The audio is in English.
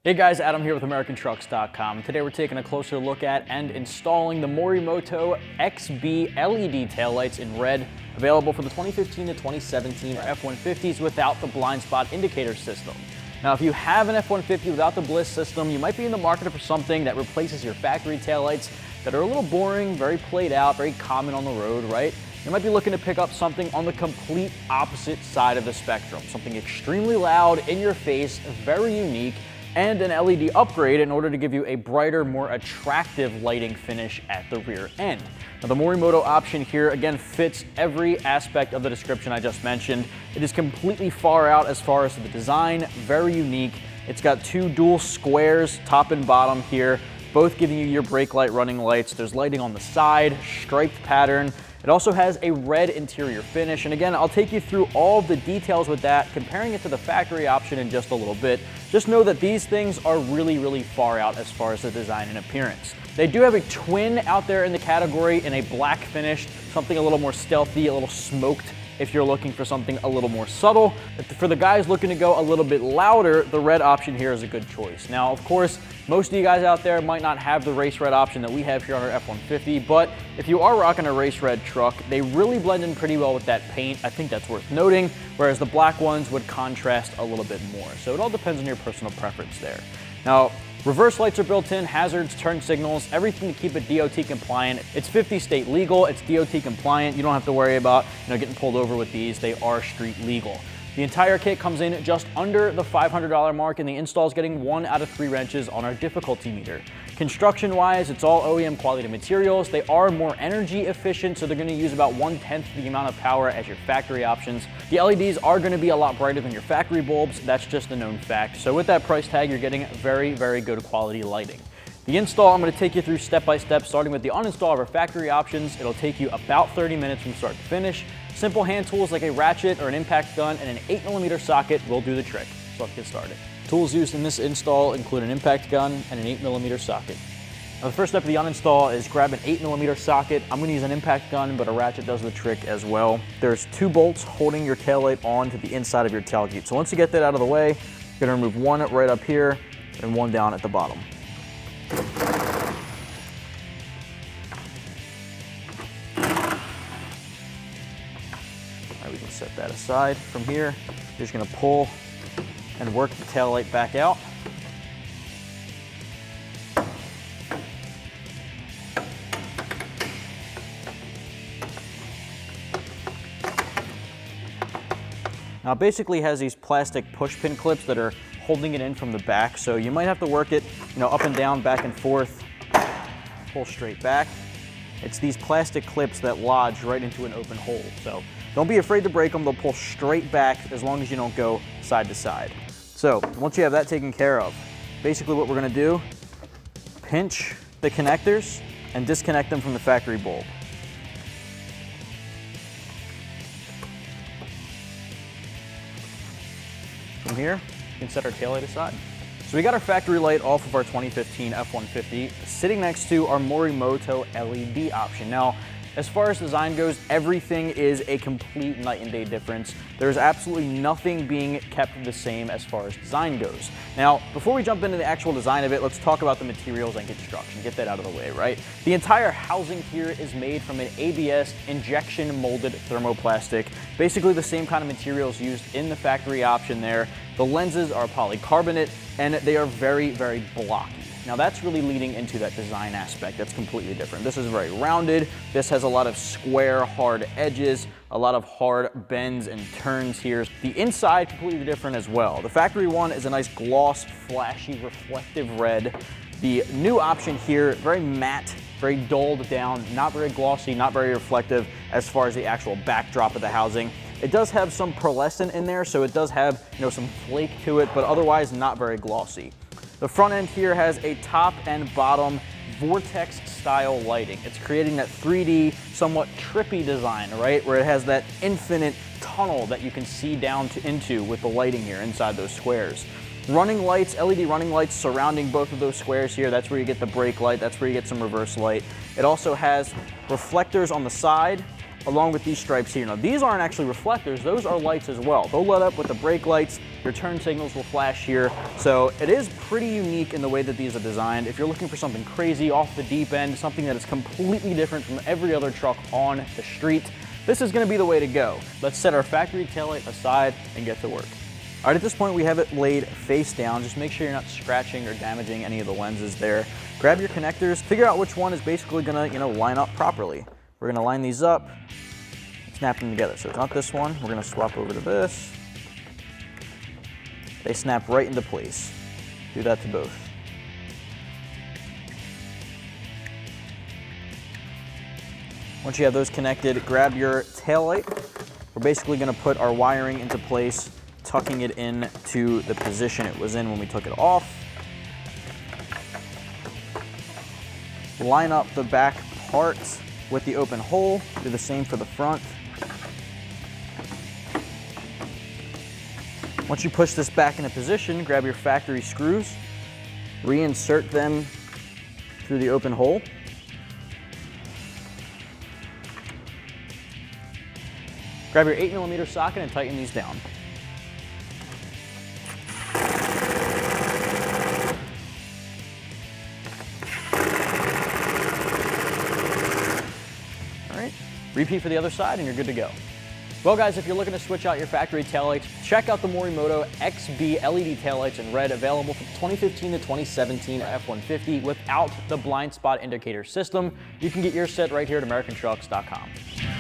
Hey guys, Adam here with AmericanTrucks.com. Today we're taking a closer look at and installing the Morimoto XB LED taillights in red, available for the 2015 to 2017 F-150s without the blind spot indicator system. Now, if you have an F-150 without the BLIS system, you might be in the market for something that replaces your factory taillights that are a little boring, very played out, very common on the road, right? You might be looking to pick up something on the complete opposite side of the spectrum, something extremely loud, in your face, very unique, and an LED upgrade in order to give you a brighter, more attractive lighting finish at the rear end. Now, the Morimoto option here, again, fits every aspect of the description I just mentioned. It is completely far out as far as the design, very unique. It's got two dual squares, top and bottom here, both giving you your brake light running lights. There's lighting on the side, striped pattern. It also has a red interior finish, and again, I'll take you through all of the details with that, comparing it to the factory option in just a little bit. Just know that these things are really far out as far as the design and appearance. They do have a twin out there in the category in a black finish, something a little more stealthy, a little smoked, if you're looking for something a little more subtle. For the guys looking to go a little bit louder, the red option here is a good choice. Now, of course, most of you guys out there might not have the race red option that we have here on our F-150, but if you are rocking a race red truck, they really blend in pretty well with that paint. I think that's worth noting, whereas the black ones would contrast a little bit more. So it all depends on your personal preference there. Now, reverse lights are built in, hazards, turn signals, everything to keep it DOT compliant. It's 50 state legal, it's DOT compliant. You don't have to worry about getting pulled over with these. They are street legal. The entire kit comes in just under the $500 mark, and the install is getting 1 out of 3 wrenches on our difficulty meter. Construction-wise, it's all OEM quality materials. They are more energy efficient, so they're going to use about 1/10 the amount of power as your factory options. The LEDs are going to be a lot brighter than your factory bulbs. That's just a known fact. So with that price tag, you're getting very good quality lighting. The install, I'm going to take you through step by step, starting with the uninstall of our factory options. It'll take you about 30 minutes from start to finish. Simple hand tools like a ratchet or an impact gun and an 8mm socket will do the trick. So let's get started. Tools used in this install include an impact gun and an 8mm socket. Now, the first step of the uninstall is grab an 8mm socket. I'm going to use an impact gun, but a ratchet does the trick as well. There's 2 bolts holding your taillight on to the inside of your tailgate. So once you get that out of the way, you're going to remove one right up here and one down at the bottom. We can set that aside. From here, you're just going to pull and work the taillight back out. Now, it basically has these plastic push pin clips that are holding it in from the back, so you might have to work it, up and down, back and forth, pull straight back. It's these plastic clips that lodge right into an open hole, so don't be afraid to break them. They'll pull straight back as long as you don't go side to side. So once you have that taken care of, basically what we're going to do, pinch the connectors and disconnect them from the factory bulb. From here, you can set our taillight aside. So we got our factory light off of our 2015 F-150, sitting next to our Morimoto LED option. Now, as far as design goes, everything is a complete night and day difference. There's absolutely nothing being kept the same as far as design goes. Now, before we jump into the actual design of it, let's talk about the materials and construction. Get that out of the way, right? The entire housing here is made from an ABS injection molded thermoplastic, basically the same kind of materials used in the factory option there. The lenses are polycarbonate and they are very blocky. Now that's really leading into that design aspect that's completely different. This is very rounded. This has a lot of square, hard edges, a lot of hard bends and turns here. The inside completely different as well. The factory one is a nice gloss, flashy, reflective red. The new option here, very matte, very dulled down, not very glossy, not very reflective as far as the actual backdrop of the housing. It does have some pearlescent in there, so it does have some flake to it, but otherwise not very glossy. The front end here has a top and bottom vortex style lighting. It's creating that 3D, somewhat trippy design, right? Where it has that infinite tunnel that you can see down into with the lighting here inside those squares. Running lights, LED running lights surrounding both of those squares here. That's where you get the brake light. That's where you get some reverse light. It also has reflectors on the side along with these stripes here. Now these aren't actually reflectors, those are lights as well. They'll light up with the brake lights, your turn signals will flash here. So it is pretty unique in the way that these are designed. If you're looking for something crazy, off the deep end, something that is completely different from every other truck on the street, this is gonna be the way to go. Let's set our factory taillight aside and get to work. All right, at this point we have it laid face down. Just make sure you're not scratching or damaging any of the lenses there. Grab your connectors, figure out which one is basically gonna, line up properly. We're gonna line these up, snap them together. So it's not this one, we're gonna swap over to this. They snap right into place. Do that to both. Once you have those connected, grab your taillight. We're basically gonna put our wiring into place, tucking it in to the position it was in when we took it off. Line up the back part with the open hole. Do the same for the front. Once you push this back into position, grab your factory screws, reinsert them through the open hole. Grab your 8mm socket and tighten these down. All right, repeat for the other side and you're good to go. Well guys, if you're looking to switch out your factory taillights, check out the Morimoto XB LED taillights in red, available for the 2015 to 2017 F-150 without the blind spot indicator system. You can get yours set right here at AmericanTrucks.com.